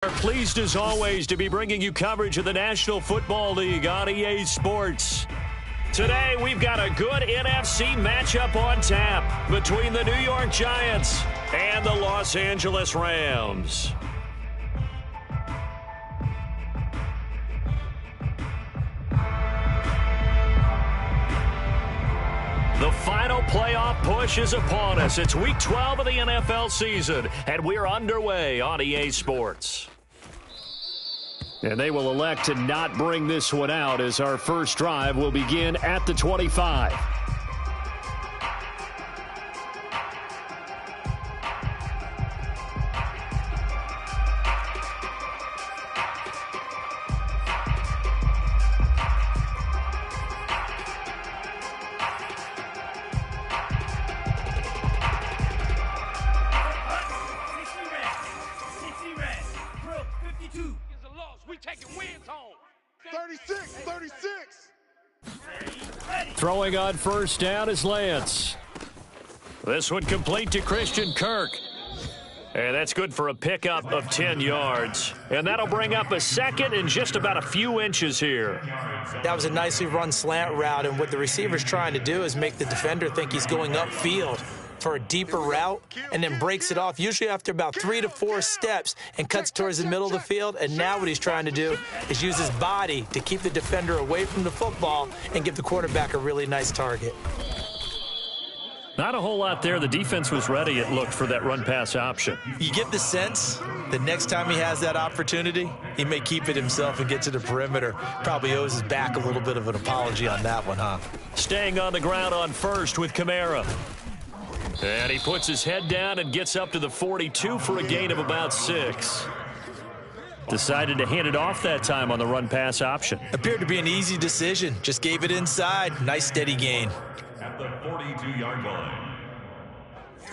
We're pleased as always to be bringing you coverage of the National Football League on EA Sports. Today we've got a good NFC matchup on tap between the New York Giants and the Los Angeles Rams. The final playoff push is upon us. It's Week 12 of the NFL season, and we're underway on EA Sports. And they will elect to not bring this one out as our first drive will begin at the 25. Throwing on first down is Lance. This one complete to Christian Kirk. And that's good for a pickup of 10 yards. And that'll bring up a second and just about a few inches here. That was a nicely run slant route, and what the receiver's trying to do is make the defender think he's going upfield for a deeper route and then breaks it off, usually after about 3 to 4 steps, and cuts towards the middle of the field. And now what he's trying to do is use his body to keep the defender away from the football and give the quarterback a really nice target. Not a whole lot there. The defense was ready, it looked, for that run-pass option. You get the sense that next time he has that opportunity, he may keep it himself and get to the perimeter. Probably owes his back a little bit of an apology on that one, huh? Staying on the ground on first with Kamara. And he puts his head down and gets up to the 42 for a gain of about 6. Decided to hand it off that time on the run-pass option. Appeared to be an easy decision. Just gave it inside. Nice steady gain. At the 42-yard line.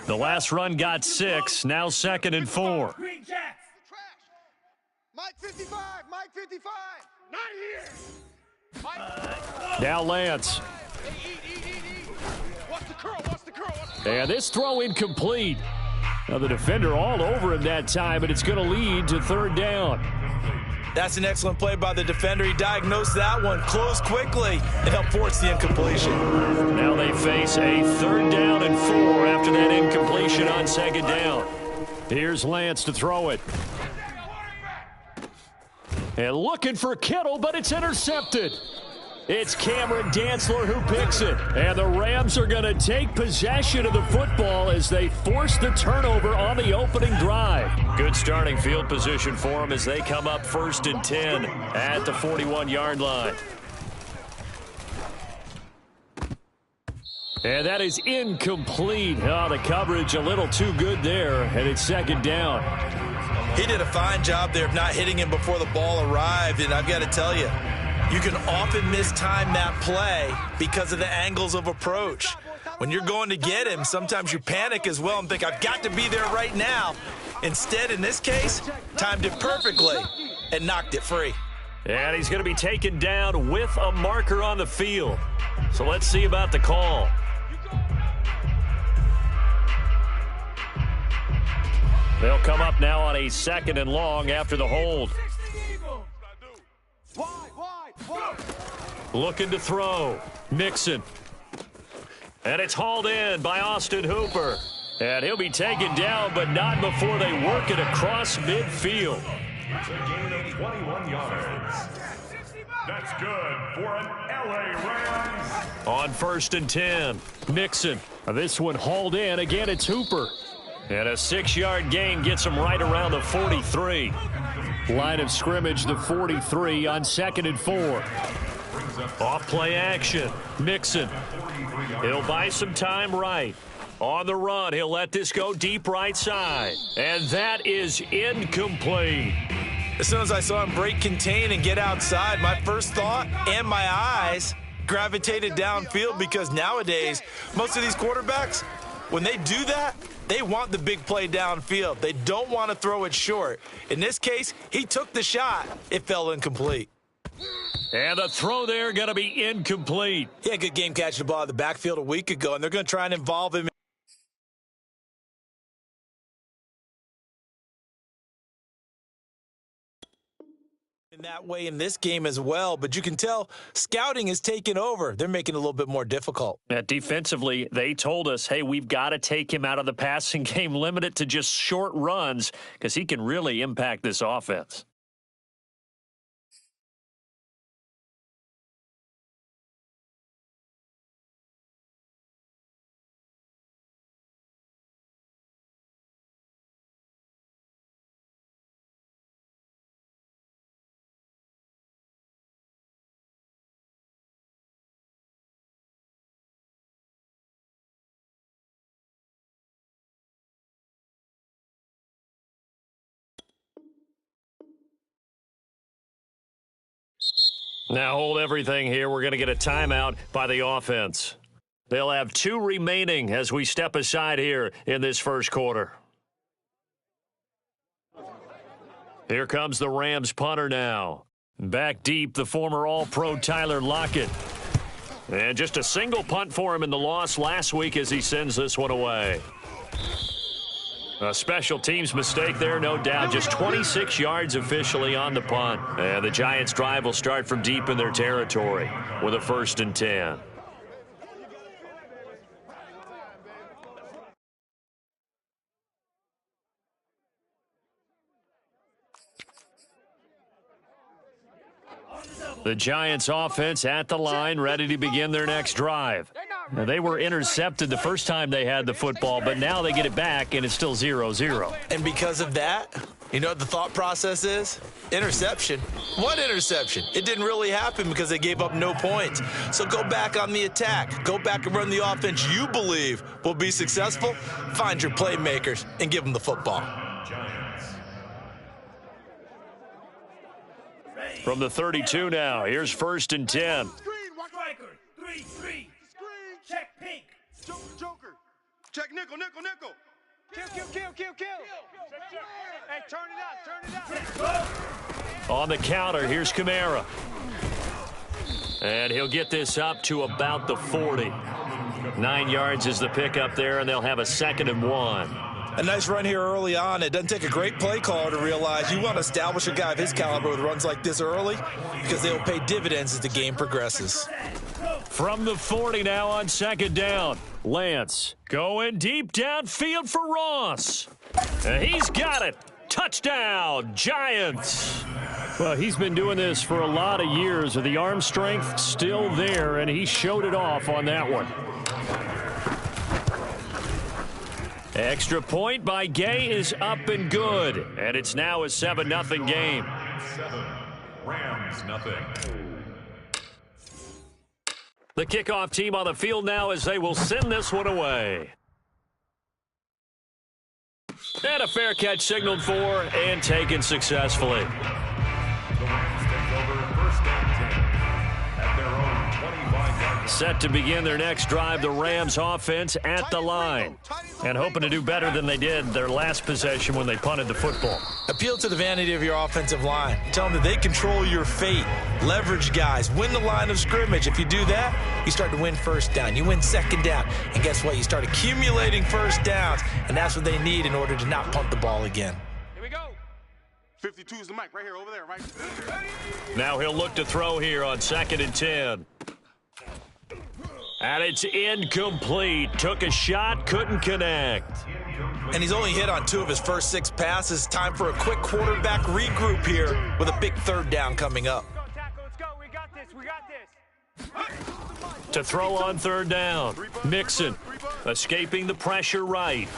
The last run got 6. Now 2nd and 4. Mike 55, Mike 55. Not here. Now Lance. What's the curl? What's the curl? And this throw incomplete. Now the defender all over him that time, and it's going to lead to 3rd down. That's an excellent play by the defender. He diagnosed that one, closed quickly, and helped force the incompletion. Now they face a 3rd down and 4 after that incompletion on 2nd down. Here's Lance to throw it. And looking for Kittle, but it's intercepted. It's Cameron Dantzler who picks it. And the Rams are going to take possession of the football as they force the turnover on the opening drive. Good starting field position for them as they come up 1st and 10 at the 41-yard line. And that is incomplete. Oh, the coverage a little too good there, and it's 2nd down. He did a fine job there of not hitting him before the ball arrived, and I've got to tell you, you can often mistime that play because of the angles of approach. When you're going to get him, sometimes you panic as well and think, I've got to be there right now. Instead, in this case, timed it perfectly and knocked it free. And he's going to be taken down with a marker on the field. So let's see about the call. They'll come up now on a 2nd and long after the hold. Looking to throw. Mixon. And it's hauled in by Austin Hooper. And he'll be taken down, but not before they work it across midfield. It's a gain of 21 yards. That's good for an LA Rams. On 1st and 10, Mixon. This one hauled in. Again, it's Hooper. And a 6-yard gain gets him right around the 43. Line of scrimmage, the 43 on 2nd and 4. Off play action. Mixon. He'll buy some time right. On the run, he'll let this go deep right side. And that is incomplete. As soon as I saw him break contain and get outside, my first thought and my eyes gravitated downfield, because nowadays, most of these quarterbacks, when they do that, they want the big play downfield. They don't want to throw it short. In this case, he took the shot. It fell incomplete. And the throw there going to be incomplete. He had a good game catching the ball in the backfield a week ago, and they're going to try and involve him In that way in this game as well, but you can tell scouting is taking over. They're making it a little bit more difficult. Defensively, they told us, hey, we've got to take him out of the passing game, limit it to just short runs because he can really impact this offense. Now hold everything here. We're going to get a timeout by the offense. They'll have 2 remaining as we step aside here in this first quarter. Here comes the Rams punter now. Back deep, the former All-Pro Tyler Lockett. And just a single punt for him in the loss last week as he sends this one away. A special teams mistake there, no doubt. Just 26 yards officially on the punt. And the Giants' drive will start from deep in their territory with a 1st and 10. The Giants' offense at the line, ready to begin their next drive. Now, they were intercepted the first time they had the football, but now they get it back, and it's still 0-0. And because of that, you know what the thought process is? Interception. What interception? It didn't really happen because they gave up no points. So go back on the attack. Go back and run the offense you believe will be successful. Find your playmakers and give them the football. From the 32 now, here's 1st and 10. Striker, 3-3. Screen. Check pink. Joker. Check nickel. Kill. Hey, turn it up. On the counter, here's Kamara. And he'll get this up to about the 40. 9 yards is the pickup there, and they'll have a 2nd and 1. A nice run here early on. It doesn't take a great play caller to realize you want to establish a guy of his caliber with runs like this early because they'll pay dividends as the game progresses. From the 40 now on 2nd down. Lance going deep downfield for Ross. And he's got it. Touchdown, Giants. Well, he's been doing this for a lot of years. The arm strength still there, and he showed it off on that one. Extra point by Gay is up and good. And it's now a 7-0 game. 7. Rams nothing. The kickoff team on the field now as they will send this one away. And a fair catch signaled for and taken successfully. The Rams take over 1st and 10 at their own 25-yard. Set to begin their next drive, the Rams offense at the line. And hoping to do better than they did their last possession when they punted the football. Appeal to the vanity of your offensive line. Tell them that they control your fate. Leverage guys. Win the line of scrimmage. If you do that, you start to win 1st down. You win 2nd down. And guess what? You start accumulating 1st downs. And that's what they need in order to not punt the ball again. Here we go. 52 is the mic right here, over there, right? Now he'll look to throw here on 2nd and 10. And it's incomplete. Took a shot, couldn't connect. And he's only hit on 2 of his first 6 passes. Time for a quick quarterback regroup here with a big 3rd down coming up. Let's go. We got this. To throw on 3rd down. Mixon escaping the pressure right.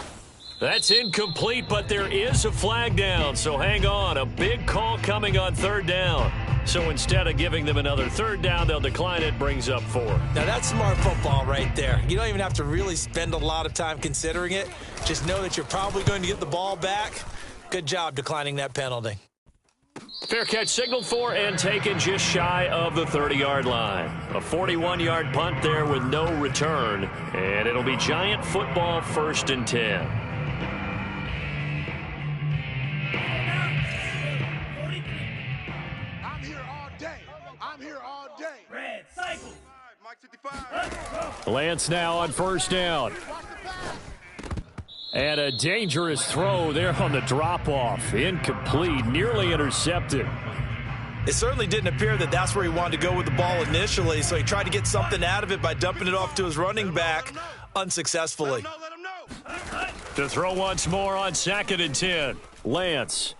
That's incomplete, but there is a flag down, so hang on. A big call coming on 3rd down. So instead of giving them another 3rd down, they'll decline it, brings up 4. Now that's smart football right there. You don't even have to really spend a lot of time considering it. Just know that you're probably going to get the ball back. Good job declining that penalty. Fair catch signaled for and taken just shy of the 30-yard line. A 41-yard punt there with no return. And it'll be Giant football 1st and 10. Lance now on 1st down. And a dangerous throw there on the drop-off. Incomplete, nearly intercepted. It certainly didn't appear that that's where he wanted to go with the ball initially, so he tried to get something out of it by dumping it off to his running back unsuccessfully. Let him know. To throw once more on 2nd and 10. Lance.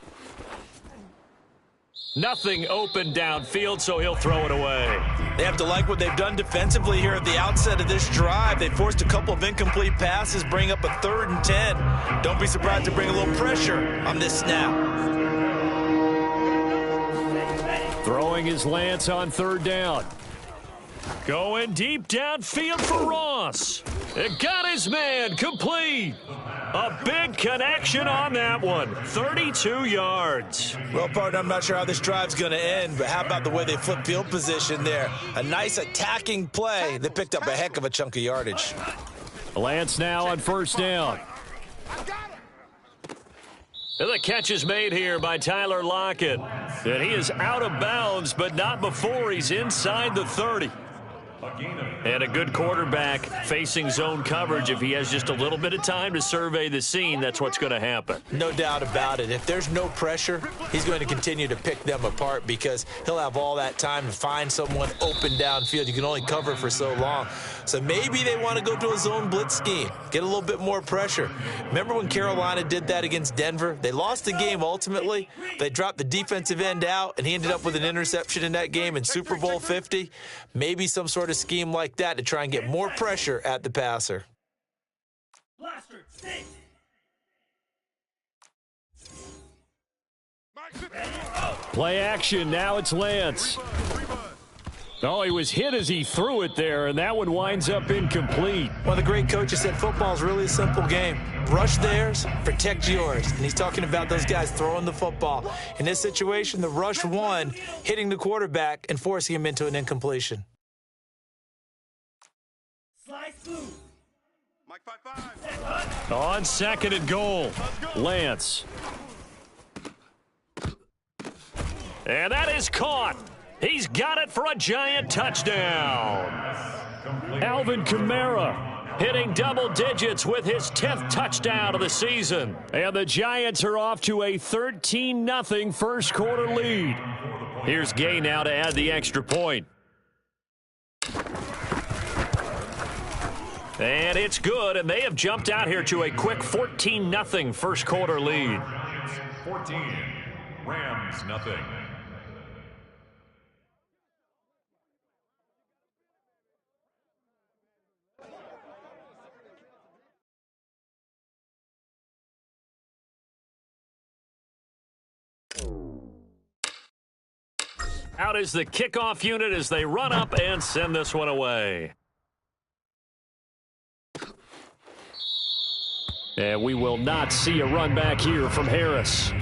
Nothing open downfield, so he'll throw it away. They have to like what they've done defensively here at the outset of this drive. They forced a couple of incomplete passes, bring up a 3rd and 10. Don't be surprised to bring a little pressure on this snap. Throwing is Lance on 3rd down. Going deep downfield for Ross. It got his man complete. A big connection on that one. 32 yards. Well, partner, I'm not sure how this drive's going to end, but how about the way they flip field position there? A nice attacking play that picked up a heck of a chunk of yardage. Lance now on 1st down. And the catch is made here by Tyler Lockett. And he is out of bounds, but not before he's inside the 30. And a good quarterback facing zone coverage. If he has just a little bit of time to survey the scene, that's what's going to happen. No doubt about it. If there's no pressure, he's going to continue to pick them apart because he'll have all that time to find someone open downfield. You can only cover for so long. So maybe they want to go to a zone blitz scheme, get a little bit more pressure. Remember when Carolina did that against Denver? They lost the game ultimately. They dropped the defensive end out, and he ended up with an interception in that game in Super Bowl 50. Maybe some sort of scheme like that to try and get more pressure at the passer. Play action. Now it's Lance. Oh, he was hit as he threw it there, and that one winds up incomplete. One of the great coaches said football is really a simple game. Rush theirs, protect yours. And he's talking about those guys throwing the football. In this situation, the rush won, hitting the quarterback and forcing him into an incompletion. Mike 5-5. On 2nd and goal, Lance. And that is caught. He's got it for a giant touchdown. Alvin Kamara hitting double digits with his 10th touchdown of the season. And the Giants are off to a 13-0 first quarter lead. Here's Gay now to add the extra point. And it's good, and they have jumped out here to a quick 14-0 first quarter lead. 14, Rams nothing. Out is the kickoff unit as they run up and send this one away. And we will not see a run back here from Harris.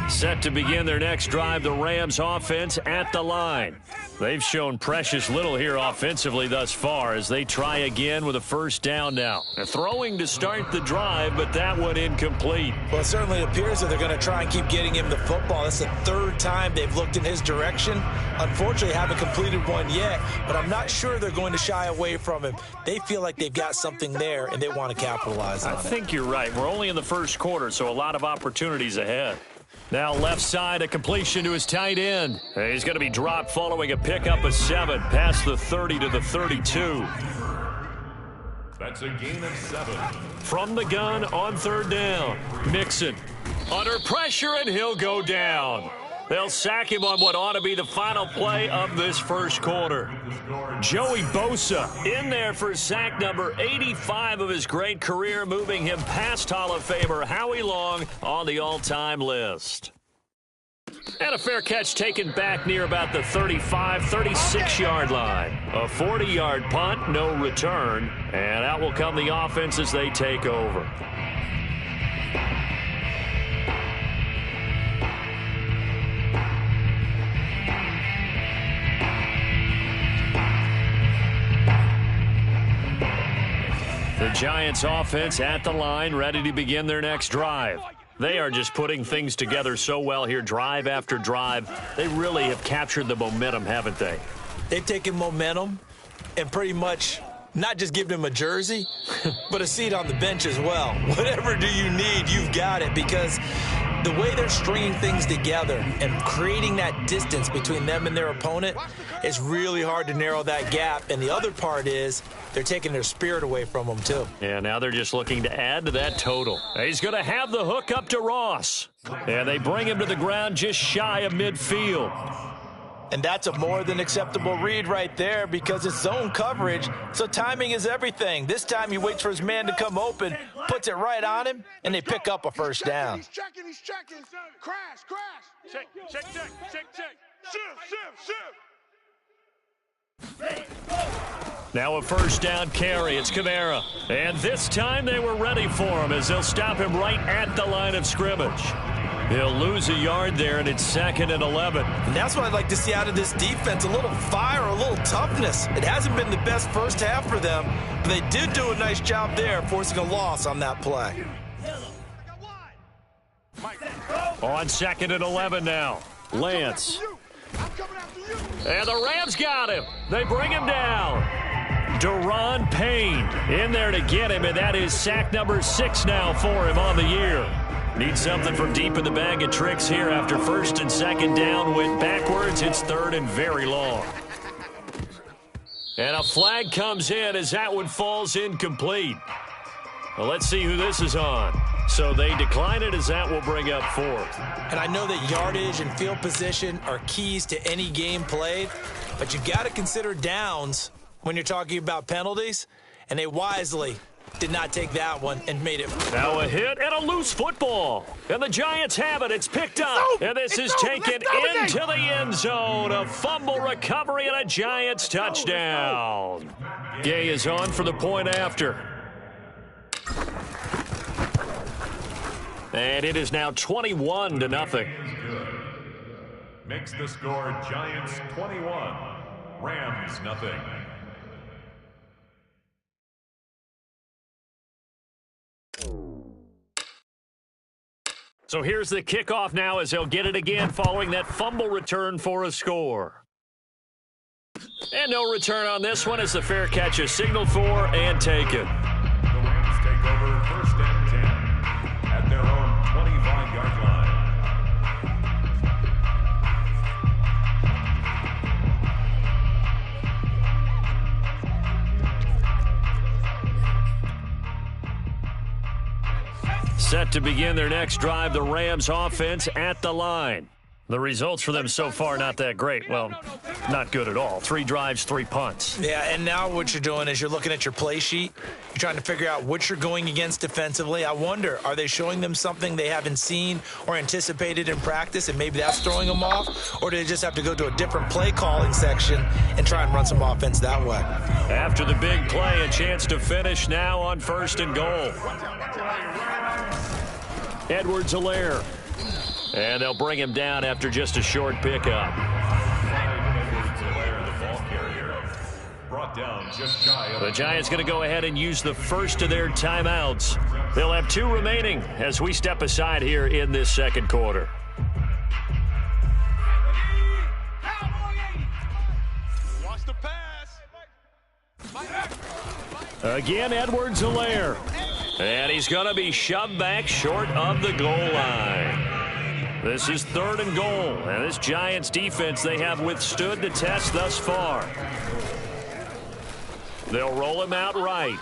Set to begin their next drive, the Rams offense at the line. They've shown precious little here offensively thus far as they try again with a 1st down now. They're throwing to start the drive, but that one incomplete. Well, it certainly appears that they're going to try and keep getting him the football. That's the 3rd time they've looked in his direction. Unfortunately, haven't completed one yet, but I'm not sure they're going to shy away from him. They feel like they've got something there, and they want to capitalize on it. I think you're right. We're only in the first quarter, so a lot of opportunities ahead. Now left side, a completion to his tight end. He's going to be dropped following a pickup of 7 past the 30 to the 32. That's a gain of 7. From the gun on 3rd down. Mixon under pressure, and he'll go down. They'll sack him on what ought to be the final play of this first quarter. Joey Bosa in there for sack number 85 of his great career, moving him past Hall of Famer Howie Long on the all-time list. And a fair catch taken back near about the 35, 36-yard line. A 40-yard punt, no return, and out will come the offense as they take over. The Giants offense at the line, ready to begin their next drive. They are just putting things together so well here, drive after drive. They really have captured the momentum, haven't they? They've taken momentum and pretty much not just giving him a jersey, but a seat on the bench as well. Whatever do you need, you've got it, because the way they're stringing things together and creating that distance between them and their opponent, it's really hard to narrow that gap. And the other part is they're taking their spirit away from them, too. Yeah, now they're just looking to add to that total. He's going to have the hook up to Ross. And they bring him to the ground just shy of midfield. And that's a more than acceptable read right there, because it's zone coverage, so timing is everything. This time he waits for his man to come open, puts it right on him, and they pick up a first down. He's checking. Crash. Check. Shift. Now a first down carry. It's Kamara. And this time they were ready for him as they'll stop him right at the line of scrimmage. He'll lose a yard there, and it's 2nd and 11. And that's what I'd like to see out of this defense, a little fire, a little toughness. It hasn't been the best first half for them, but they did do a nice job there, forcing a loss on that play. On 2nd and 11 now. Lance. And the Rams got him. They bring him down. Deron Payne in there to get him, and that is sack number 6 now for him on the year. Need something from deep in the bag of tricks here after 1st and 2nd down went backwards. It's 3rd and very long. And a flag comes in as that one falls incomplete. Well, let's see who this is on. So they decline it as that will bring up 4th. And I know that yardage and field position are keys to any game played, but you got to consider downs when you're talking about penalties, and they wisely did not take that one and made it. Now a hit and a loose football. And the Giants have it. It's picked up. And this is taken into the end zone. A fumble recovery and a Giants touchdown. Gay is on for the point after. And it is now 21-0. Makes the score Giants 21, Rams nothing. So here's the kickoff now as they'll get it again following that fumble return for a score. And no return on this one as the fair catch is signaled for and taken. The Rams take over 1st and 10 at their own 25-yard line. Set to begin their next drive, the Rams offense at the line. The results for them so far not that great. Well, not good at all. 3 drives, 3 punts. Yeah, and now what you're doing is you're looking at your play sheet. You're trying to figure out what you're going against defensively. I wonder, are they showing them something they haven't seen or anticipated in practice, and maybe that's throwing them off? Or do they just have to go to a different play calling section and try and run some offense that way? After the big play, a chance to finish now on 1st and goal. Edwards-Helaire. And they'll bring him down after just a short pickup. The Giants going to go ahead and use the first of their timeouts. They'll have 2 remaining as we step aside here in this 2nd quarter. Watch the pass. Again, Edwards-Helaire. And he's going to be shoved back short of the goal line. This is 3rd and goal. And this Giants defense, they have withstood the test thus far. They'll roll him out right.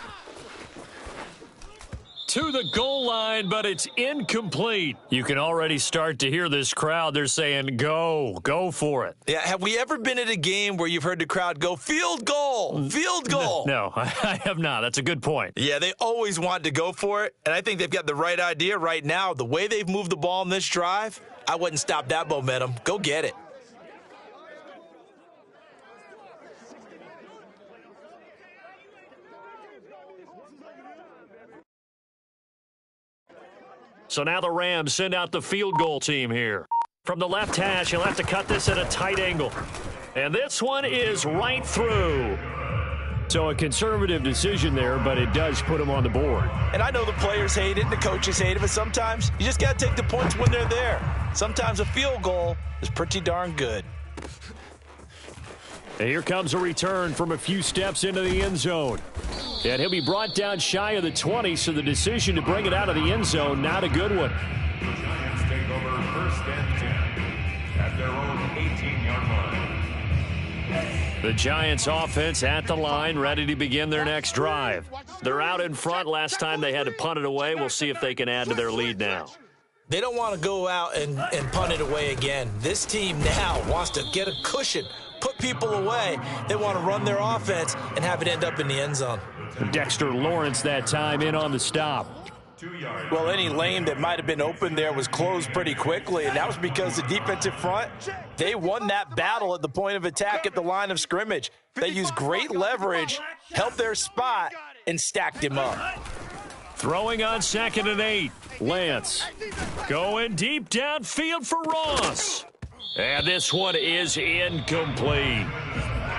To the goal line, but it's incomplete. You can already start to hear this crowd. They're saying, go for it. Yeah, have we ever been at a game where you've heard the crowd go, field goal, field goal? No, I have not. That's a good point. Yeah, they always want to go for it, and I think they've got the right idea right now. The way they've moved the ball in this drive, I wouldn't stop that momentum. Go get it. So now the Rams send out the field goal team here. From the left hash, he'll have to cut this at a tight angle. And this one is right through. So a conservative decision there, but it does put him on the board. And I know the players hate it and the coaches hate it, but sometimes you just got to take the points when they're there. Sometimes a field goal is pretty darn good. And here comes a return from a few steps into the end zone. And he'll be brought down shy of the 20, so the decision to bring it out of the end zone, not a good one. The Giants take over first and 10 at their own 18-yard line. The Giants offense at the line, ready to begin their next drive. They're out in front. Last time they had to punt it away. We'll see if they can add to their lead now. They don't want to go out and punt it away again. This team now wants to get a cushion, put people away. They want to run their offense and have it end up in the end zone. Dexter Lawrence that time in on the stop. Well, any lane that might have been open there was closed pretty quickly, and that was because the defensive front, they won that battle at the point of attack at the line of scrimmage. They used great leverage, held their spot, and stacked him up. Throwing on 2nd and 8. Lance going deep downfield for Ross. And this one is incomplete.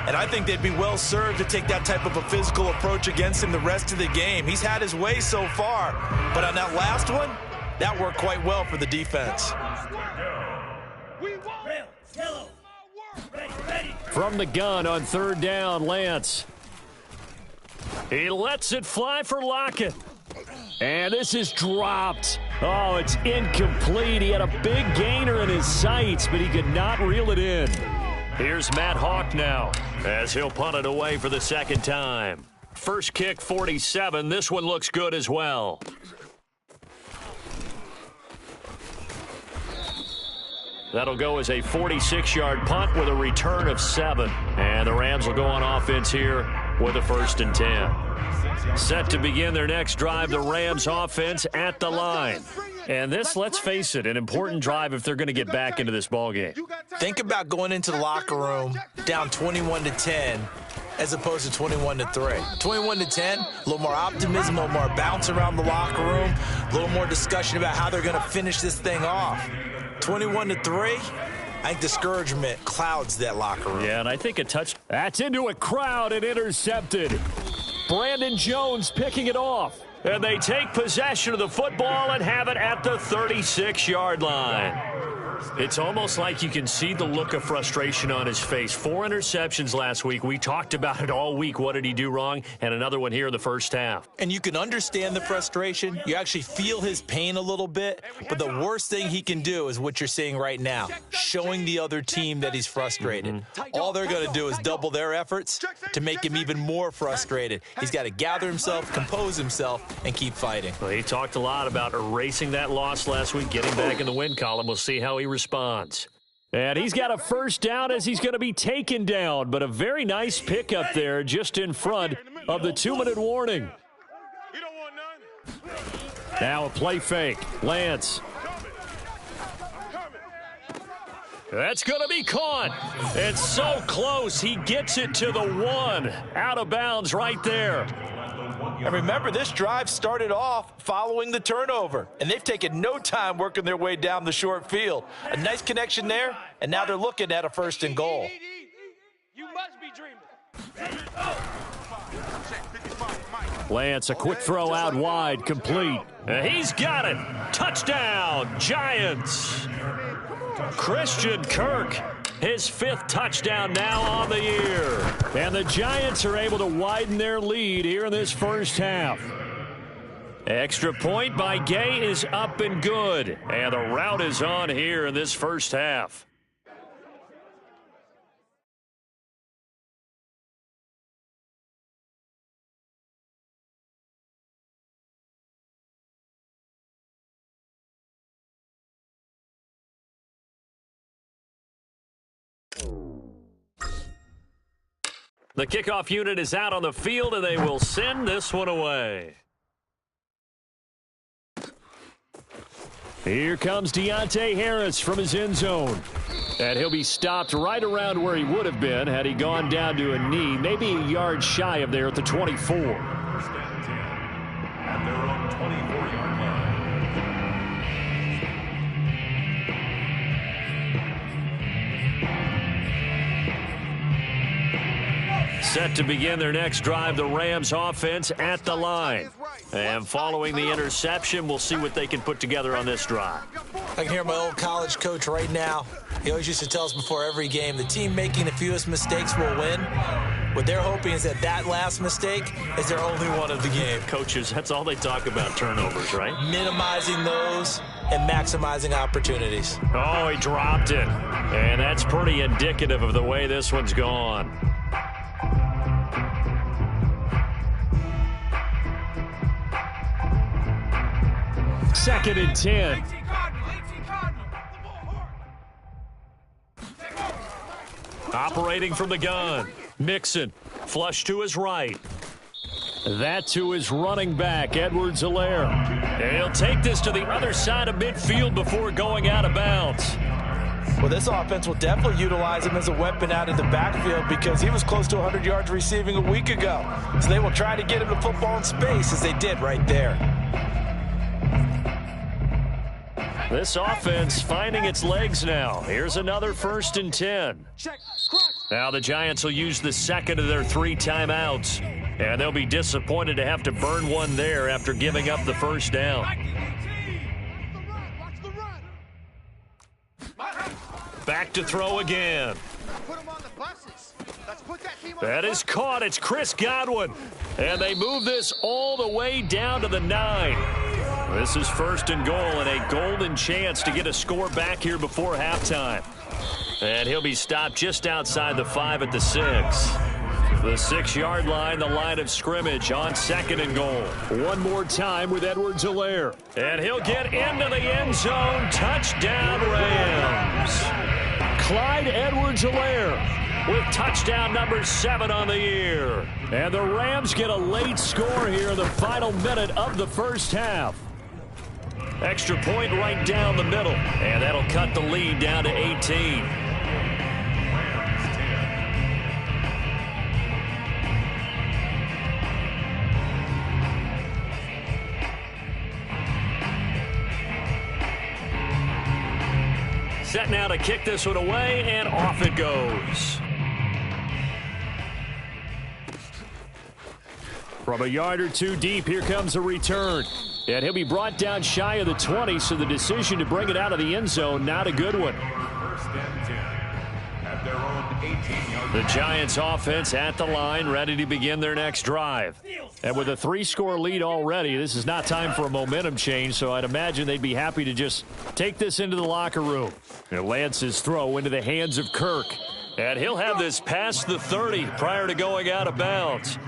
And I think they'd be well served to take that type of a physical approach against him the rest of the game. He's had his way so far, but on that last one, that worked quite well for the defense. From the gun on 3rd down, Lance. He lets it fly for Lockett. And this is dropped. Oh, it's incomplete. He had a big gainer in his sights, but he could not reel it in. Here's Matt Hawk now, as he'll punt it away for the second time. First kick, 47. This one looks good as well. That'll go as a 46-yard punt with a return of 7. And the Rams will go on offense here with a 1st and 10. Set to begin their next drive, the Rams offense at the line. And this, let's face it, an important drive if they're going to get back into this ballgame. Think about going into the locker room down 21-10 as opposed to 21-3. 21-10, a little more optimism, a little more bounce around the locker room, a little more discussion about how they're going to finish this thing off. 21-3, I think discouragement clouds that locker room. Yeah, and I think a touch. That's into a crowd and intercepted. Brandon Jones picking it off. And they take possession of the football and have it at the 36-yard line. It's almost like you can see the look of frustration on his face. 4 interceptions last week. We talked about it all week. What did he do wrong? And another one here in the first half. And you can understand the frustration. You actually feel his pain a little bit. But the worst thing he can do is what you're seeing right now, showing the other team that he's frustrated. All they're going to do is double their efforts to make him even more frustrated. He's got to gather himself, compose himself, and keep fighting. Well, he talked a lot about erasing that loss last week, getting back in the win column. We'll see how he responds. And he's got a first down as he's going to be taken down, but a very nice pickup there just in front of the 2-minute warning. Now a play fake. Lance. That's going to be caught. It's so close. He gets it to the 1. Out of bounds right there. And remember, this drive started off following the turnover, and they've taken no time working their way down the short field. A nice connection there, and now they're looking at a 1st and goal. You must be dreaming. Lance, a quick throw out wide, complete. He's got it. Touchdown, Giants. Christian Kirk, his 5th touchdown now on the year. And the Giants are able to widen their lead here in this first half. Extra point by Gay is up and good. And the route is on here in this first half. The kickoff unit is out on the field, and they will send this one away. Here comes Deontay Harris from his end zone. And he'll be stopped right around where he would have been had he gone down to a knee, maybe a yard shy of there at the 24. At their own 24-yard line. Set to begin their next drive, the Rams offense at the line. And following the interception, we'll see what they can put together on this drive. I can hear my old college coach right now. He always used to tell us before every game, the team making the fewest mistakes will win. What they're hoping is that last mistake is their only one of the game. Coaches, that's all they talk about, turnovers, right? Minimizing those and maximizing opportunities. Oh, he dropped it. And that's pretty indicative of the way this one's gone. Second and 10. Operating from the gun. Mixon. Flush to his right. That to his running back, Edwards-Helaire. And he'll take this to the other side of midfield before going out of bounds. Well, this offense will definitely utilize him as a weapon out of the backfield because he was close to 100 yards receiving a week ago. So they will try to get him the football in space as they did right there. This offense finding its legs now. Here's another 1st and 10. Now the Giants will use the second of their 3 timeouts. And they'll be disappointed to have to burn one there after giving up the first down. Back to throw again. That is caught. It's Chris Godwin. And they move this all the way down to the 9. This is 1st and goal and a golden chance to get a score back here before halftime. And he'll be stopped just outside the 5 at the 6. The 6-yard line, the line of scrimmage on 2nd and goal. One more time with Edwards-Helaire. And he'll get into the end zone. Touchdown, Rams. Clyde Edwards-Helaire with touchdown number 7 on the year. And the Rams get a late score here in the final minute of the first half. Extra point right down the middle. And that'll cut the lead down to 18. Set now to kick this one away, and off it goes. From a yard or 2 deep, here comes a return. And he'll be brought down shy of the 20, so the decision to bring it out of the end zone, not a good one. 1st and 10 at their own 18-yard. The Giants offense at the line, ready to begin their next drive. And with a 3-score lead already, this is not time for a momentum change, so I'd imagine they'd be happy to just take this into the locker room. And Lance's throw into the hands of Kirk. And he'll have this past the 30 prior to going out of bounds.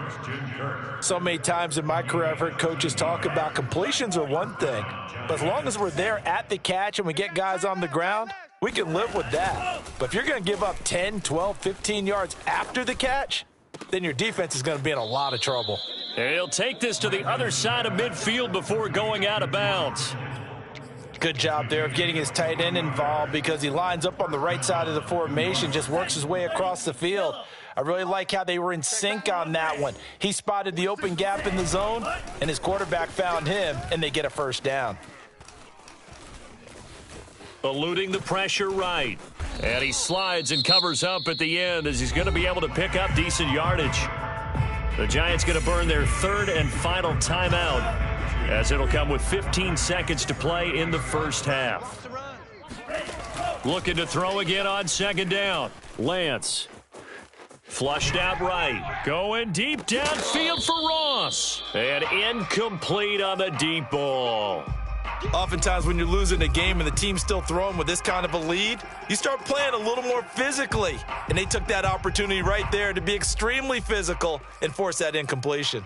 So many times in my career I've heard coaches talk about completions are one thing, but as long as we're there at the catch and we get guys on the ground, we can live with that. But if you're going to give up 10, 12, 15 yards after the catch, then your defense is going to be in a lot of trouble. And he'll take this to the other side of midfield before going out of bounds. Good job there of getting his tight end involved because he lines up on the right side of the formation, just works his way across the field. I really like how they were in sync on that one. He spotted the open gap in the zone, and his quarterback found him, and they get a first down. Eluding the pressure right. And he slides and covers up at the end as he's going to be able to pick up decent yardage. The Giants going to burn their 3rd and final timeout, as it'll come with 15 seconds to play in the first half. Looking to throw again on 2nd down. Lance. Flushed out right. Going deep downfield for Ross. And incomplete on the deep ball. Oftentimes when you're losing a game and the team's still throwing with this kind of a lead, you start playing a little more physically. And they took that opportunity right there to be extremely physical and force that incompletion.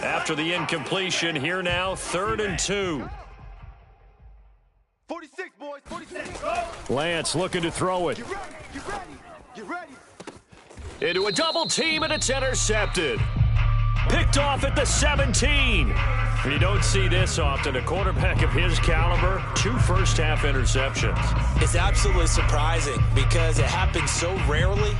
After the incompletion, here now, 3rd and 2. 46, boys, 46. Lance looking to throw it. Get ready. Get ready. Into a double team, and it's intercepted. Picked off at the 17. You don't see this often. A quarterback of his caliber, 2 first-half interceptions. It's absolutely surprising because it happens so rarely.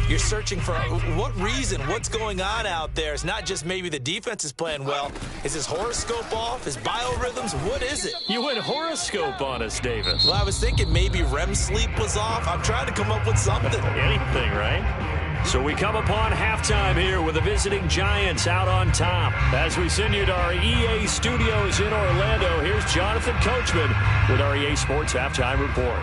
You're searching for what reason, what's going on out there. It's not just maybe the defense is playing well. Is his horoscope off? His biorhythms? What is it? You went horoscope on us, Davis. Well, I was thinking maybe REM sleep was off. I'm trying to come up with something. Anything, right? So we come upon halftime here with the visiting Giants out on top. As we send you to our EA studios in Orlando, here's Jonathan Coachman with our EA Sports Halftime Report.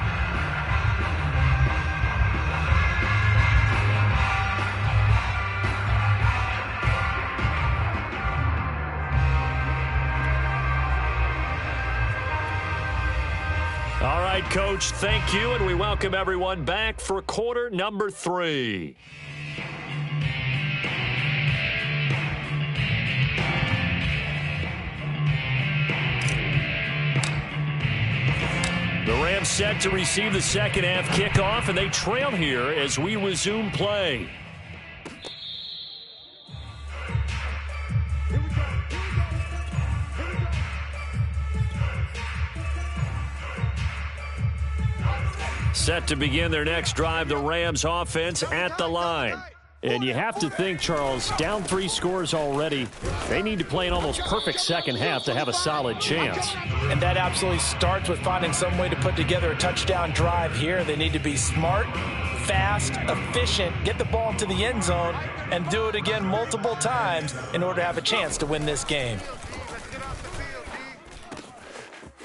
All right, Coach, thank you, and we welcome everyone back for quarter number 3. The Rams set to receive the second half kickoff, and they trail here as we resume play. Set to begin their next drive, the Rams offense at the line. And you have to think, Charles, down 3 scores already. They need to play an almost perfect second half to have a solid chance. And that absolutely starts with finding some way to put together a touchdown drive here. They need to be smart, fast, efficient, get the ball into the end zone, and do it again multiple times in order to have a chance to win this game.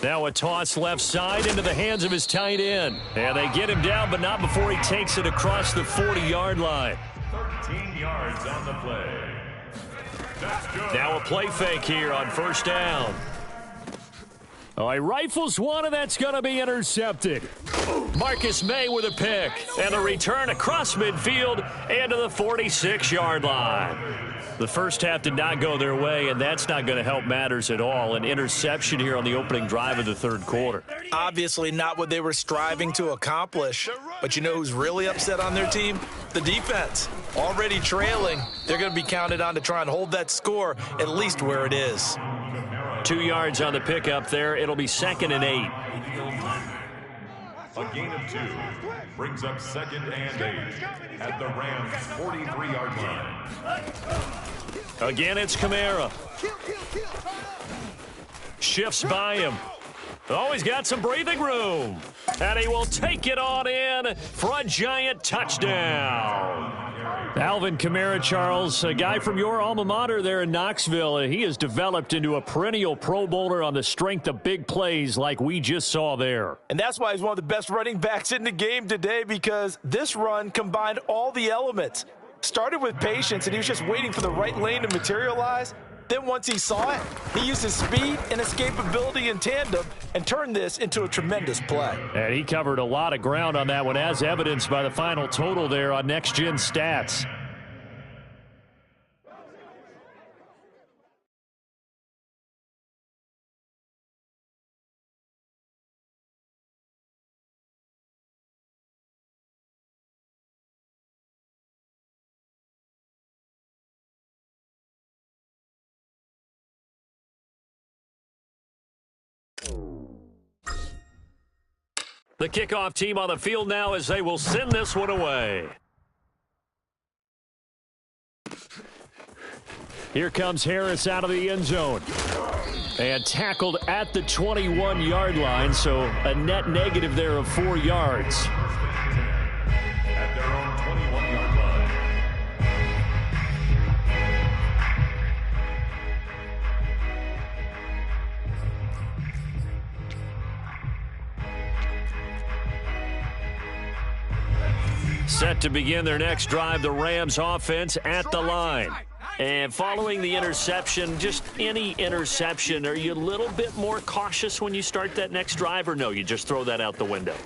Now a toss left side into the hands of his tight end. And they get him down, but not before he takes it across the 40-yard line. 13 yards on the play. That's good. Now a play fake here on first down. Oh, he rifles one, and that's going to be intercepted. Marcus May with a pick. And the return across midfield and to the 46-yard line. The first half did not go their way, and that's not going to help matters at all. An interception here on the opening drive of the third quarter. Obviously not what they were striving to accomplish. But you know who's really upset on their team? The defense. Already trailing. They're going to be counted on to try and hold that score at least where it is. 2 yards on the pickup there. It'll be 2nd and 8. A gain of 2 brings up 2nd and 8 at the Rams' 43-yard line. Again, it's Kamara. Shifts by him. Oh, he's got some breathing room. And he will take it on in for a Giant touchdown. Alvin Kamara, Charles, a guy from your alma mater there in Knoxville. He has developed into a perennial Pro Bowler on the strength of big plays like we just saw there. And that's why he's one of the best running backs in the game today, because this run combined all the elements. Started with patience, and he was just waiting for the right lane to materialize. Then once he saw it, he used his speed and escapability in tandem and turned this into a tremendous play. And he covered a lot of ground on that one, as evidenced by the final total there on Next Gen Stats. The kickoff team on the field now as they will send this one away. Here comes Harris out of the end zone. And tackled at the 21-yard line, so a net negative there of 4 yards. At their own 21-yard line. Set to begin their next drive, the Rams offense at the line. And following the interception, just any interception, are you a little bit more cautious when you start that next drive, or no, you just throw that out the window?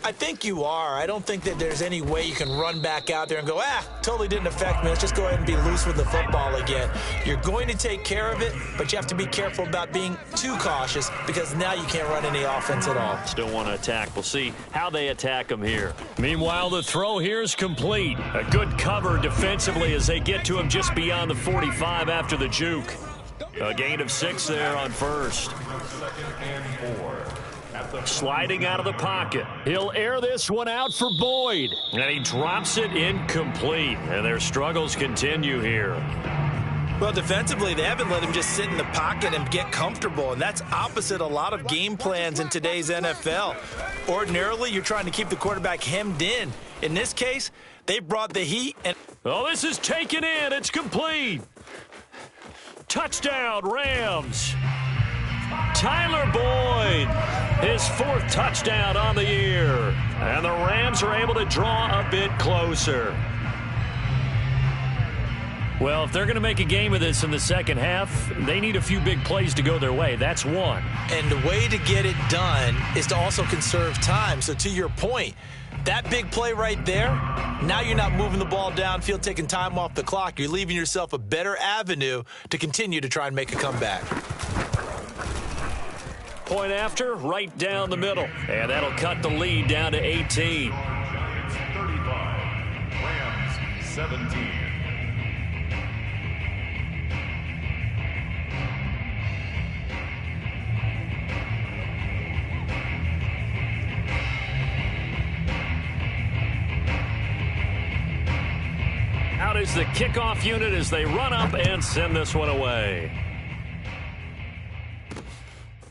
I think you are. I don't think that there's any way you can run back out there and go, totally didn't affect me. Let's just go ahead and be loose with the football again. You're going to take care of it, but you have to be careful about being too cautious, because now you can't run any offense at all. Still want to attack. We'll see how they attack them here. Meanwhile, the throw here is complete. A good cover defensively as they get to him just beyond the 45 after the juke. A gain of 6 there on first. 2nd and 4. Sliding out of the pocket. He'll air this one out for Boyd. And he drops it incomplete. And their struggles continue here. Well, defensively, they haven't let him just sit in the pocket and get comfortable, and that's opposite a lot of game plans in today's NFL. Ordinarily, you're trying to keep the quarterback hemmed in. In this case, They brought the heat. And oh, this is taken in. It's complete. Touchdown, Rams. Tyler Boyd, his fourth touchdown on the year. And the Rams are able to draw a bit closer. Well, if they're going to make a game of this in the second half, they need a few big plays to go their way. That's one. And the way to get it done is to also conserve time. So to your point, that big play right there, now you're not moving the ball downfield, taking time off the clock. You're leaving yourself a better avenue to continue to try and make a comeback. Point after, right down the middle. And that'll cut the lead down to 18. Giants 35, Rams 17. Out is the kickoff unit as they run up and send this one away.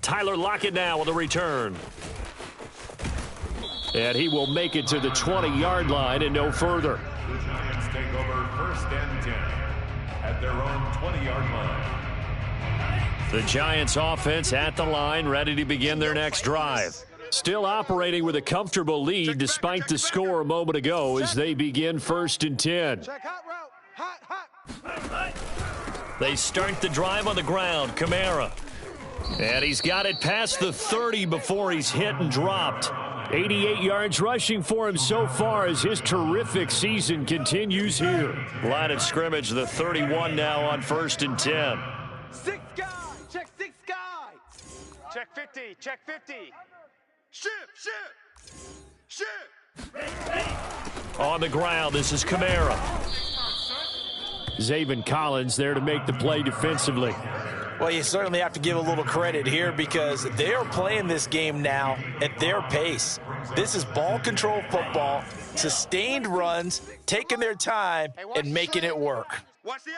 Tyler Lockett now with a return. And he will make it to the 20-yard line and no further. The Giants take over 1st and 10 at their own 20-yard line. The Giants offense at the line, ready to begin their next drive. Still operating with a comfortable lead despite the score a moment ago as they begin 1st and 10. Check hot route. Hot. They start the drive on the ground. Kamara. And he's got it past the 30 before he's hit and dropped. 88 yards rushing for him so far as his terrific season continues here. Line of scrimmage, the 31 now on 1st and 10. 6 guy. Check 6 guy. Check 50. Check 50. Ship. On the ground, this is Kamara. Zaven Collins there to make the play defensively. Well, you certainly have to give a little credit here because they are playing this game now at their pace. This is ball control football, sustained runs, taking their time, and making it work. Watch the edge.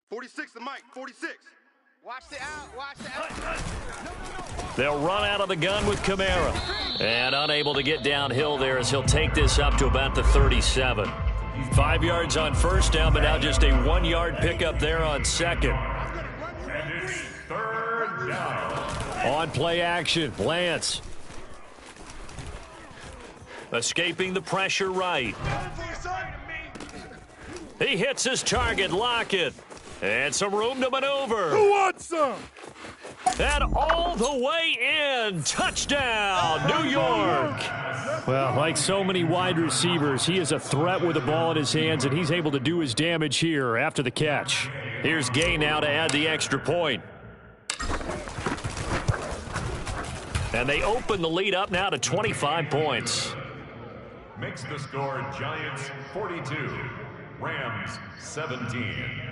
46 the mic. 46. Watch the out. Watch the out. They'll run out of the gun with Kamara. And unable to get downhill there as he'll take this up to about the 37. 5 yards on first down, but now just a 1-yard pickup there on second. And it's 3rd down. On play action, Lance. Escaping the pressure right. He hits his target, Lockett. And some room to maneuver. Who wants some? And all the way in. Touchdown, New York. Well, like so many wide receivers, he is a threat with the ball in his hands, and he's able to do his damage here after the catch. Here's Gay now to add the extra point. And they open the lead up now to 25 points. Makes the score Giants 42, Rams 17.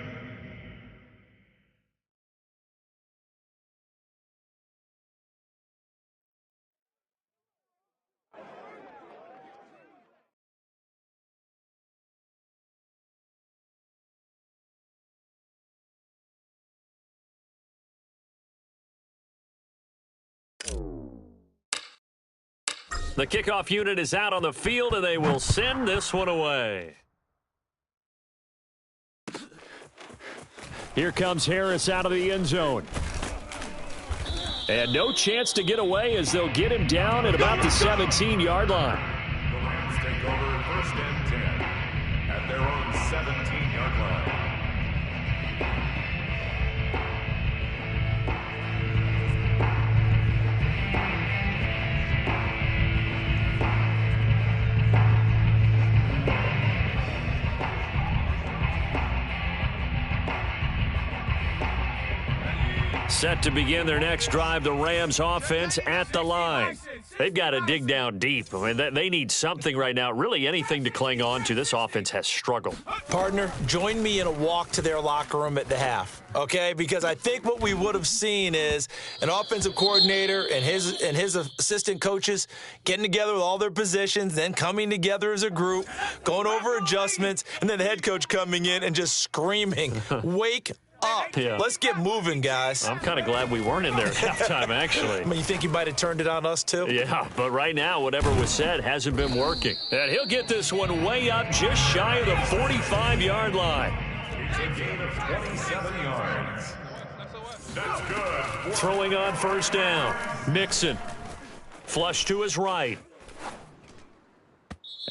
The kickoff unit is out on the field, and they will send this one away. Here comes Harris out of the end zone. And no chance to get away as they'll get him down at about the 17-yard line. The Rams take over 1st and 10 at their own 17-yard line. Set to begin their next drive, the Rams offense at the line. They've got to dig down deep. I mean, they need something right now, really anything to cling on to. This offense has struggled. Partner, join me in a walk to their locker room at the half, okay? Because I think what we would have seen is an offensive coordinator and his assistant coaches getting together with all their positions, then coming together as a group, going over adjustments, and then the head coach coming in and just screaming, wake up. Yeah. Let's get moving, guys. I'm kind of glad we weren't in there at halftime, actually. I mean, you think you might have turned it on us, too? Yeah, but right now, whatever was said hasn't been working. And he'll get this one way up just shy of the 45-yard line. It's a gain of 27 yards. That's good. Throwing on first down. Mixon. Flush to his right.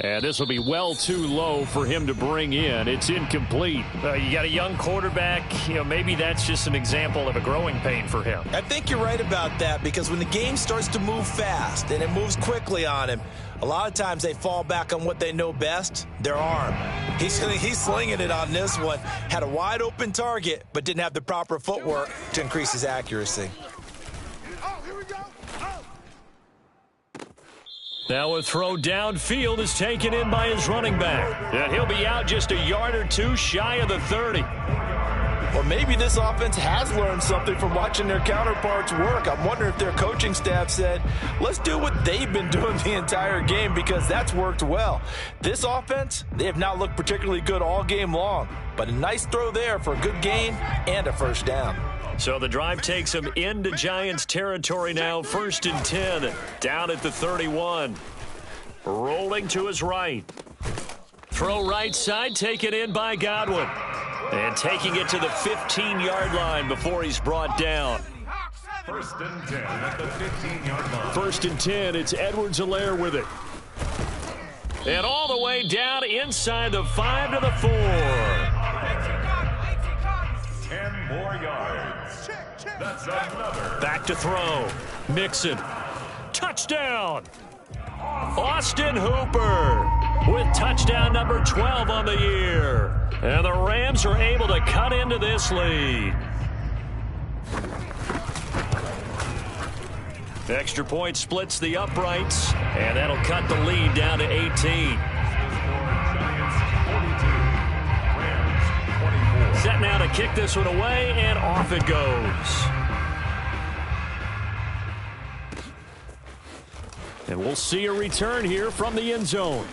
And this will be well too low for him to bring in. It's incomplete. You got a young quarterback. Maybe that's just an example of a growing pain for him. I think you're right about that, because when the game starts to move fast and it moves quickly on him, a lot of times they fall back on what they know best, their arm. He's slinging it on this one. Had a wide open target, but didn't have the proper footwork to increase his accuracy. Now a throw downfield is taken in by his running back. And he'll be out just a yard or two shy of the 30. Or maybe this offense has learned something from watching their counterparts work. I'm wondering if their coaching staff said, let's do what they've been doing the entire game, because that's worked well. This offense, they have not looked particularly good all game long, but a nice throw there for a good gain and a first down. So the drive takes him into Giants territory now. 1st and 10, down at the 31. Rolling to his right. Throw right side, taken in by Godwin. And taking it to the 15-yard line before he's brought down. 1st and 10 at the 15-yard line. 1st and 10, it's Edwards-Helaire with it. And all the way down inside the 5 to the 4. 10 more yards. That's another. Back to throw. Mixon. Touchdown. Austin Hooper with touchdown number 12 on the year. And the Rams are able to cut into this lead. Extra point splits the uprights, and that'll cut the lead down to 18. Set now to kick this one away, and off it goes. And we'll see a return here from the end zone.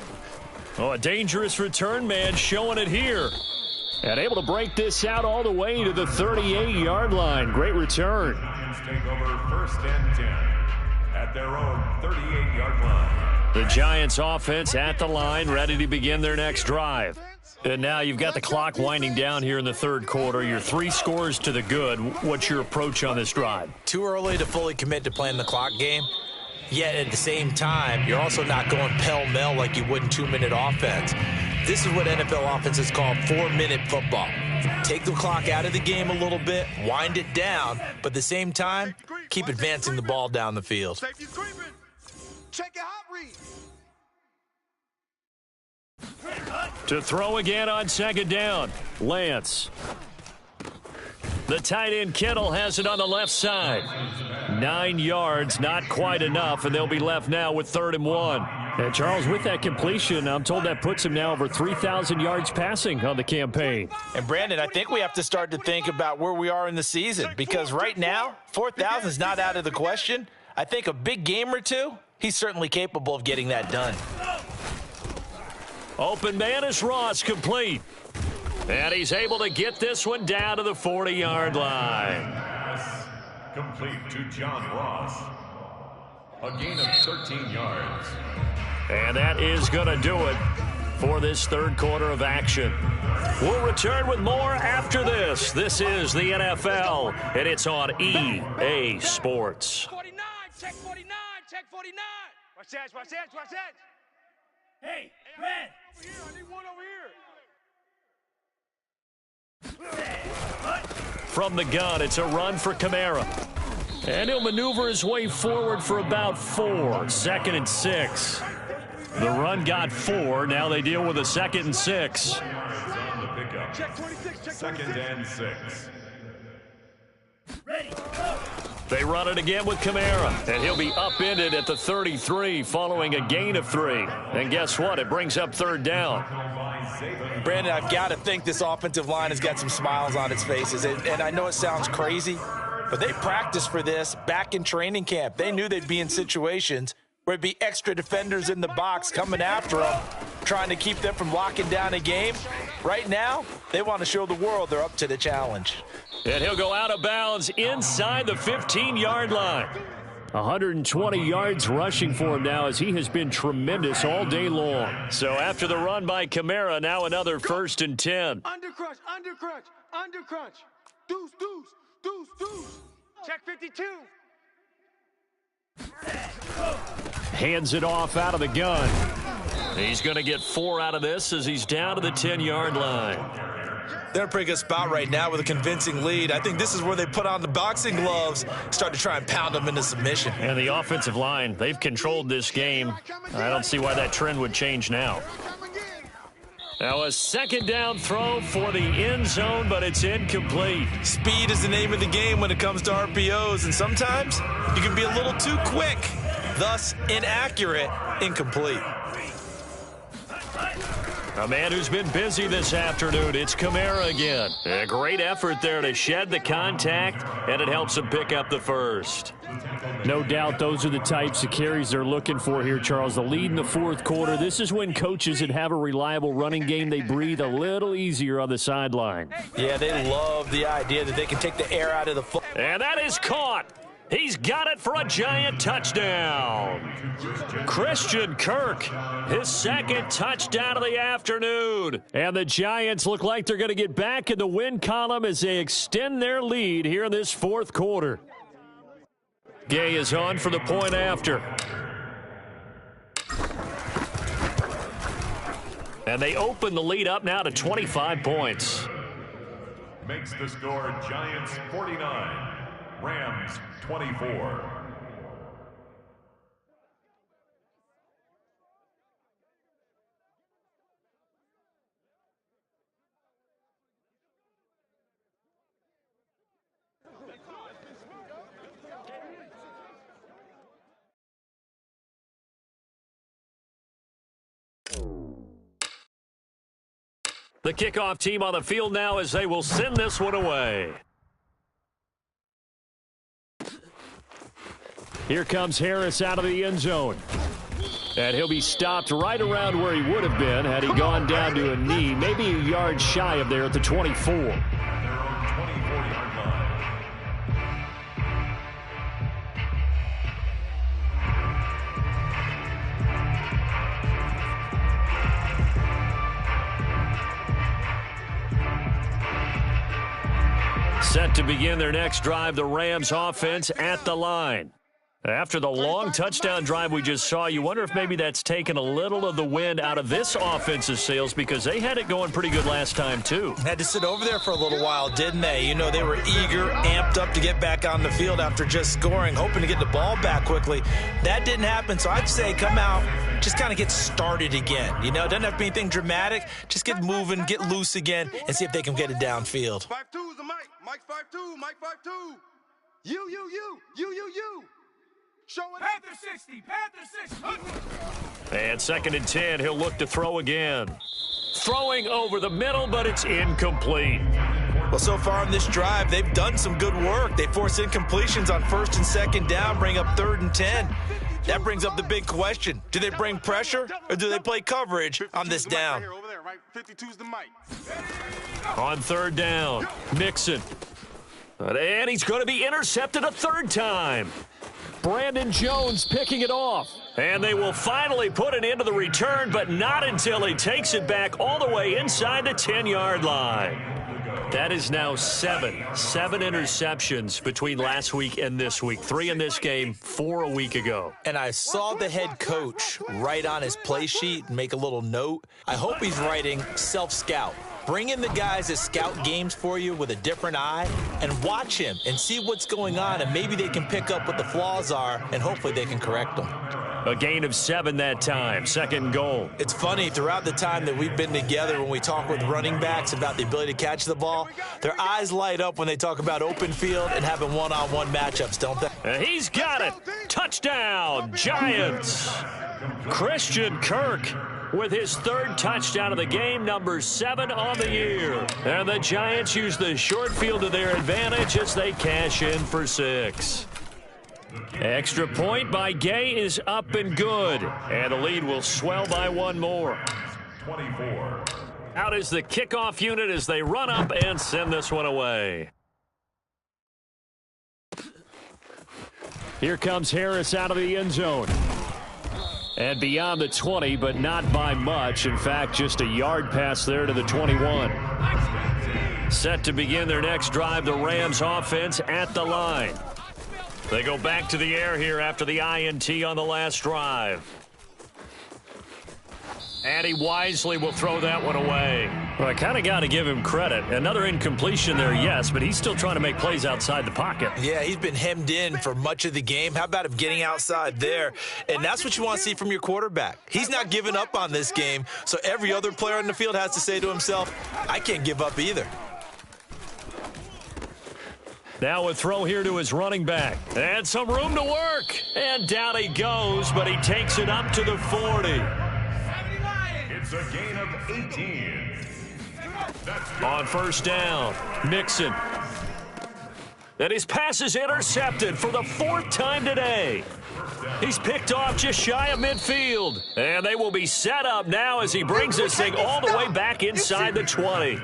Oh, a dangerous return man showing it here. And able to break this out all the way to the 38-yard line. Great return. Giants take over 1st and 10 at their own 38-yard line. The Giants offense at the line, ready to begin their next drive. And now you've got the clock winding down here in the 3rd quarter. You're 3 scores to the good. What's your approach on this drive? Too early to fully commit to playing the clock game. Yet at the same time, you're also not going pell-mell like you would in 2-minute offense. This is what NFL offenses call 4-minute football. Take the clock out of the game a little bit, wind it down, but at the same time, keep advancing the ball down the field. Safety's creeping. Check your hot read. To throw again on 2nd down, Lance. The tight end Kittle has it on the left side. 9 yards, not quite enough, and they'll be left now with 3rd and 1. And Charles, with that completion, I'm told that puts him now over 3,000 yards passing on the campaign. And Brandon, I think we have to start to think about where we are in the season, because right now, 4,000 is not out of the question. I think a big game or two, he's certainly capable of getting that done. Open man is Ross, complete. And he's able to get this one down to the 40-yard line. Pass complete to John Ross. A gain of 13 yards. And that is going to do it for this 3rd quarter of action. We'll return with more after this. This is the NFL, and it's on EA Sports. 49, check 49, check 49. Watch that, watch that, watch that. Hey, man. Over here, I need one over here. From the gun, it's a run for Kamara. And he'll maneuver his way forward for about 4. 2nd and 6. The run got 4. Now they deal with a 2nd and 6. On the pickup. Check 26, check 2nd and 6. Ready, go. They run it again with Kamara. And he'll be upended at the 33 following a gain of 3. And guess what? It brings up 3rd down. Brandon, I've got to think this offensive line has got some smiles on its faces. And I know it sounds crazy, but they practiced for this back in training camp. They knew they'd be in situations where it'd be extra defenders in the box coming after them, trying to keep them from locking down a game. Right now, they want to show the world they're up to the challenge. And he'll go out of bounds inside the 15-yard line. 120 yards rushing for him now as he has been tremendous all day long. So after the run by Kamara, now another 1st and 10. Under crunch, under crunch, under crunch. Deuce, deuce, deuce, deuce. Check 52. Hands it off out of the gun. He's going to get 4 out of this as he's down to the 10-yard line. They're in a pretty good spot right now with a convincing lead. I think this is where they put on the boxing gloves, start to try and pound them into submission. And the offensive line, they've controlled this game. I don't see why that trend would change now. Now a 2nd down throw for the end zone, but it's incomplete. Speed is the name of the game when it comes to RPOs, and sometimes you can be a little too quick, thus inaccurate, incomplete. A man who's been busy this afternoon, it's Kamara again. A great effort there to shed the contact, and it helps him pick up the 1st. No doubt those are the types of carries they're looking for here, Charles. The lead in the 4th quarter. This is when coaches that have a reliable running game, they breathe a little easier on the sideline. Yeah, they love the idea that they can take the air out of the foot. And that is caught. He's got it for a giant touchdown. Christian Kirk, his 2nd touchdown of the afternoon. And the Giants look like they're going to get back in the win column as they extend their lead here in this 4th quarter. Gay is on for the point after. And they open the lead up now to 25 points. Makes the score Giants 49, Rams 24. The kickoff team on the field now as they will send this one away. Here comes Harris out of the end zone. And he'll be stopped right around where he would have been had he gone down to a knee, maybe a yard shy of there at the 24. Their own 24-yard line. Set to begin their next drive, the Rams offense at the line. After the long touchdown drive we just saw, you wonder if maybe that's taken a little of the wind out of this offensive sails because they had it going pretty good last time too. Had to sit over there for a little while, didn't they? You know, they were eager, amped up to get back on the field after just scoring, hoping to get the ball back quickly. That didn't happen, so I'd say come out, just kind of get started again. You know, it doesn't have to be anything dramatic. Just get moving, get loose again, and see if they can get it downfield. 5-2 is the Mike. Mike's 5-2. Mike 5-2. You. Showing Panther 60, Panther 60. And 2nd and 10, he'll look to throw again. Throwing over the middle, but it's incomplete. Well, so far on this drive, they've done some good work. They force incompletions on 1st and 2nd down, bring up 3rd and 10. That brings up the big question. Do they bring pressure or do they play coverage on this down? Right here, over there, right? 52's the Mike. On 3rd down, Mixon. And he's going to be intercepted a 3rd time. Brandon Jones picking it off. And they will finally put it into the return, but not until he takes it back all the way inside the 10-yard line. That is now 7 interceptions between last week and this week. 3 in this game, 4 a week ago. And I saw the head coach write on his play sheet and make a little note. I hope he's writing self-scout. Bring in the guys that scout games for you with a different eye and watch him and see what's going on, and maybe they can pick up what the flaws are, and hopefully they can correct them. A gain of 7 that time, 2nd goal. It's funny, throughout the time that we've been together, when we talk with running backs about the ability to catch the ball, their eyes light up when they talk about open field and having one-on-one matchups, don't they? And he's got it. Touchdown, Giants. Christian Kirk with his 3rd touchdown of the game, number 7 on the year. And the Giants use the short field to their advantage as they cash in for 6. Extra point by Gay is up and good. And the lead will swell by 1 more. 24. Out is the kickoff unit as they run up and send this one away. Here comes Harris out of the end zone. And beyond the 20, but not by much. In fact, just a yard pass there to the 21. Set to begin their next drive, the Rams offense at the line. They go back to the air here after the INT on the last drive. And he wisely will throw that one away. Well, I kind of got to give him credit. Another incompletion there, yes, but he's still trying to make plays outside the pocket. Yeah, he's been hemmed in for much of the game. How about him getting outside there? And that's what you want to see from your quarterback. He's not giving up on this game, so every other player on the field has to say to himself, I can't give up either. Now a throw here to his running back. And some room to work. And down he goes, but he takes it up to the 40. It's a gain of 18. On first down, Mixon. And his pass is intercepted for the 4th time today. He's picked off just shy of midfield. And they will be set up now as he brings this thing all the way back inside the 20.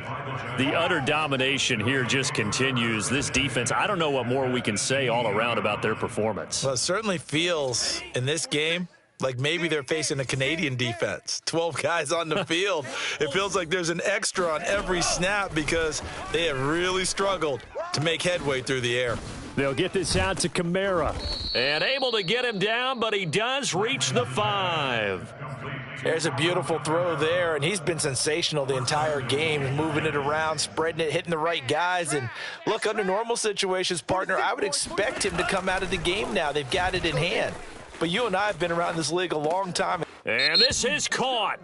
The utter domination here just continues. This defense, I don't know what more we can say all around about their performance. Well, it certainly feels in this game like maybe they're facing a Canadian defense. 12 guys on the field. It feels like there's an extra on every snap because they have really struggled to make headway through the air. They'll get this out to Kamara. And able to get him down, but he does reach the 5. There's a beautiful throw there, and he's been sensational the entire game, moving it around, spreading it, hitting the right guys. And look, under normal situations, partner, I would expect him to come out of the game now. They've got it in hand. But you and I have been around this league a long time. And this is caught.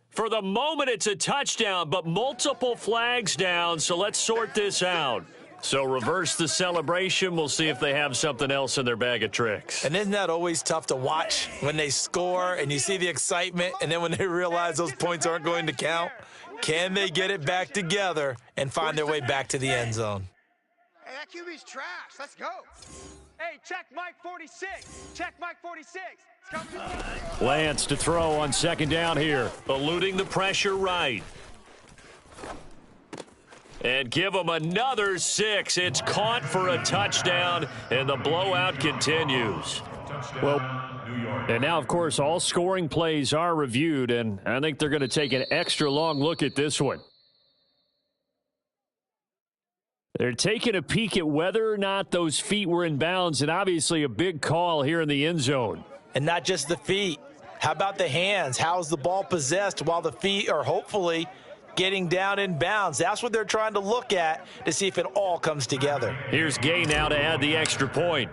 For the moment, it's a touchdown, but multiple flags down, so let's sort this out. So reverse the celebration. We'll see if they have something else in their bag of tricks. And isn't that always tough to watch when they score and you see the excitement, and then when they realize those points aren't going to count? Can they get it back together and find their way back to the end zone? Hey, that QB's trash. Let's go. Hey, check Mike 46. Check Mike 46. Lance to throw on second down here. Eluding the pressure right. And give him another 6. It's caught for a touchdown, and the blowout continues. Well, and now, of course, all scoring plays are reviewed, and I think they're going to take an extra long look at this one. They're taking a peek at whether or not those feet were in bounds, and obviously a big call here in the end zone. And not just the feet. How about the hands? How's the ball possessed while the feet are hopefully getting down in bounds? That's what they're trying to look at to see if it all comes together. Here's Gay now to add the extra point.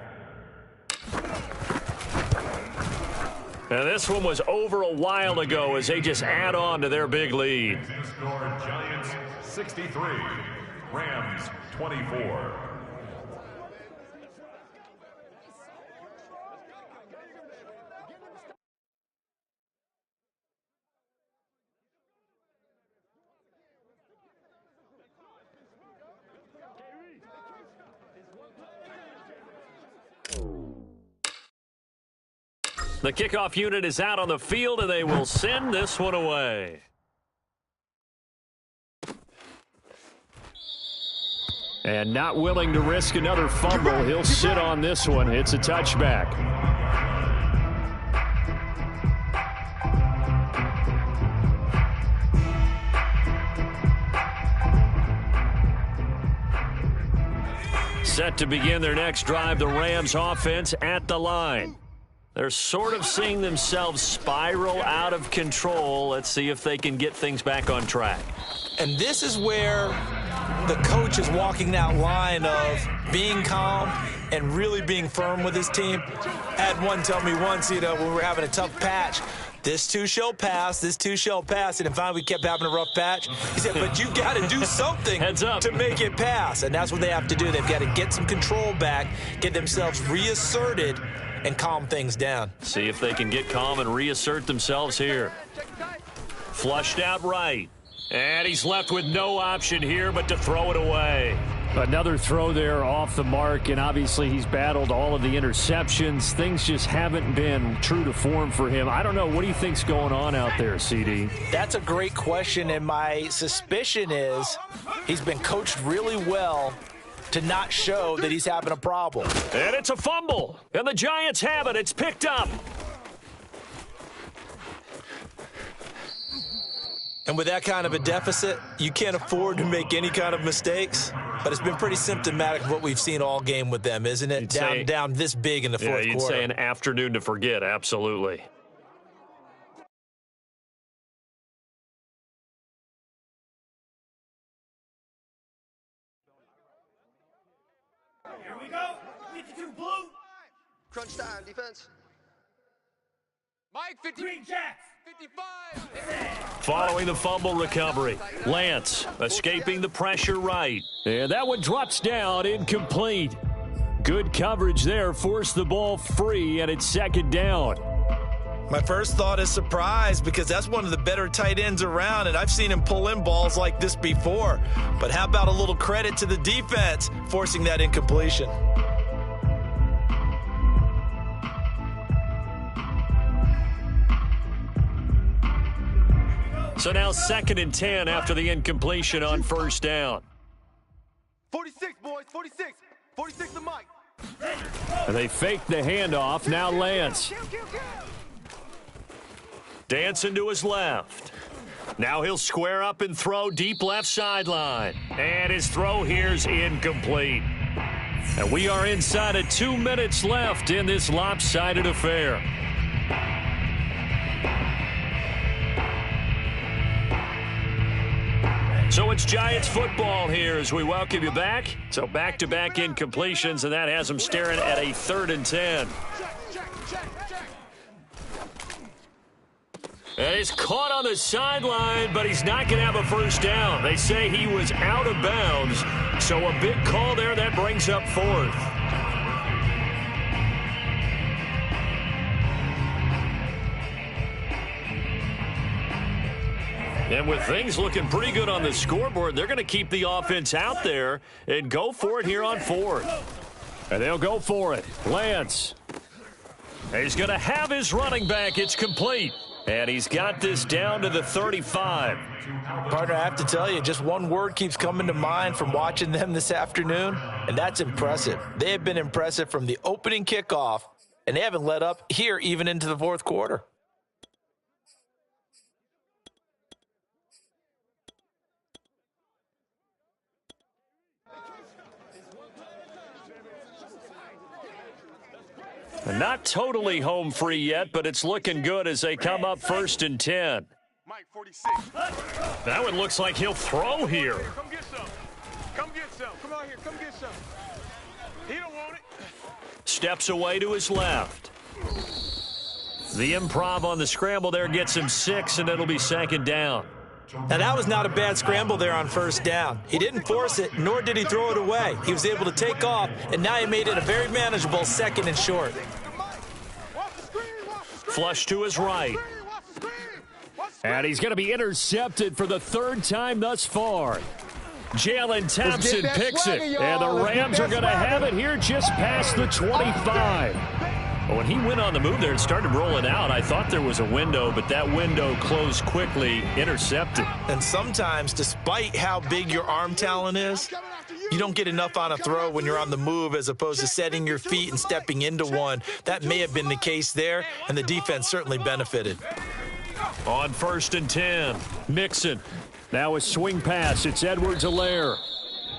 And this one was over a while ago as they just add on to their big lead. Giants 63, Rams 24. The kickoff unit is out on the field, and they will send this one away. And not willing to risk another fumble, he'll sit on this one. It's a touchback. Set to begin their next drive, the Rams offense at the line. They're sort of seeing themselves spiral out of control. Let's see if they can get things back on track. And this is where the coach is walking that line of being calm and really being firm with his team. I had one tell me once, when we were having a tough patch, this too shall pass, this too shall pass. And finally we kept having a rough patch. He said, but you got to do something to make it pass. And that's what they have to do. They've got to get some control back, get themselves reasserted, and calm things down. See if they can get calm and reassert themselves here. Flushed out right. And he's left with no option here but to throw it away. Another throw there off the mark, and obviously he's battled all of the interceptions. Things just haven't been true to form for him. I don't know. What do you think's going on out there, CD? That's a great question, and my suspicion is he's been coached really well to not show that he's having a problem. And it's a fumble, and the Giants have it. It's picked up. And with that kind of a deficit, you can't afford to make any kind of mistakes. But it's been pretty symptomatic of what we've seen all game with them, isn't it? Down this big in the fourth quarter. Yeah, you'd say an afternoon to forget, absolutely. Here we go. 52 blue. Crunch time, defense. Mike, 50. Green Jacks. 55. Following the fumble recovery, Lance escaping the pressure right. And that one drops down, incomplete. Good coverage there, forced the ball free, and it's second down. My first thought is surprise because that's one of the better tight ends around, and I've seen him pull in balls like this before. But how about a little credit to the defense forcing that incompletion? So now 2nd and 10 after the incompletion on first down. 46, boys, 46. 46 to Mike. And they fake the handoff. Now Lance. Dancing to his left. Now he'll square up and throw deep left sideline. And his throw here's incomplete. And we are inside of 2 minutes left in this lopsided affair. So it's Giants football here as we welcome you back. So back-to-back incompletions, and that has them staring at a 3rd and 10. And he's caught on the sideline, but he's not going to have a first down. They say he was out of bounds, so a big call there that brings up 4th. And with things looking pretty good on the scoreboard, they're going to keep the offense out there and go for it here on 4th. And they'll go for it. Lance. He's going to have his running back. It's complete. And he's got this down to the 35. Partner, I have to tell you, just one word keeps coming to mind from watching them this afternoon, and that's impressive. They have been impressive from the opening kickoff, and they haven't let up here even into the 4th quarter. Not totally home free yet, but it's looking good as they come up 1st and 10. Mike, 46. That one looks like he'll throw here. Come get some. Come get some. Come out here. Come get some. He don't want it. Steps away to his left. The improv on the scramble there gets him 6, and it'll be 2nd down. Now, that was not a bad scramble there on first down. He didn't force it, nor did he throw it away. He was able to take off, and now he made it a very manageable 2nd and short. Flush to his right. And he's going to be intercepted for the 3rd time thus far. Jalen Thompson picks it, and the Rams are going to have it here just past the 25. When he went on the move there and started rolling out, I thought there was a window, but that window closed quickly, intercepted. And sometimes, despite how big your arm talent is, you don't get enough on a throw when you're on the move as opposed to setting your feet and stepping into one. That may have been the case there, and the defense certainly benefited. On 1st and 10, Mixon. Now a swing pass. It's Edwards-Helaire.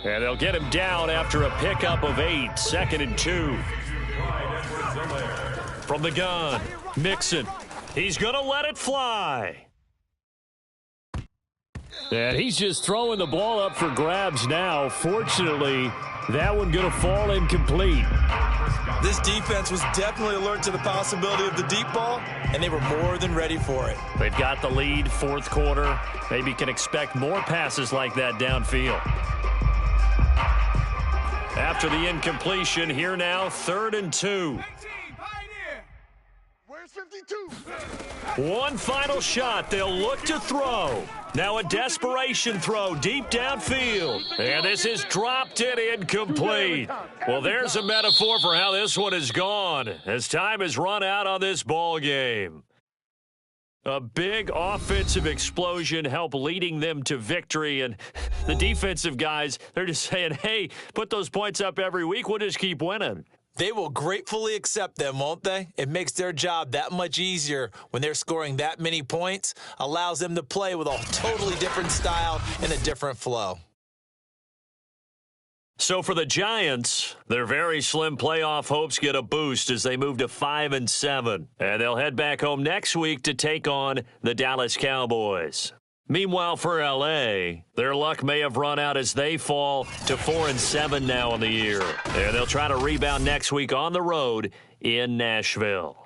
And they'll get him down after a pickup of 8, 2nd and 2. From the gun, Mixon. He's going to let it fly. And he's just throwing the ball up for grabs now. Fortunately, that one going to fall incomplete. This defense was definitely alert to the possibility of the deep ball, and they were more than ready for it. They've got the lead, 4th quarter. Maybe can expect more passes like that downfield. After the incompletion, here now, 3rd and 2. One final shot. They'll look to throw. Now a desperation throw deep downfield. And this is dropped and incomplete. Well, there's a metaphor for how this one is gone as time has run out on this ball game. A big offensive explosion helped leading them to victory. And the defensive guys, they're just saying, hey, put those points up every week. We'll just keep winning. They will gratefully accept them, won't they? It makes their job that much easier when they're scoring that many points, allows them to play with a totally different style and a different flow. So for the Giants, their very slim playoff hopes get a boost as they move to 5-7. And they'll head back home next week to take on the Dallas Cowboys. Meanwhile, for L.A., their luck may have run out as they fall to 4-7 now in the year. And they'll try to rebound next week on the road in Nashville.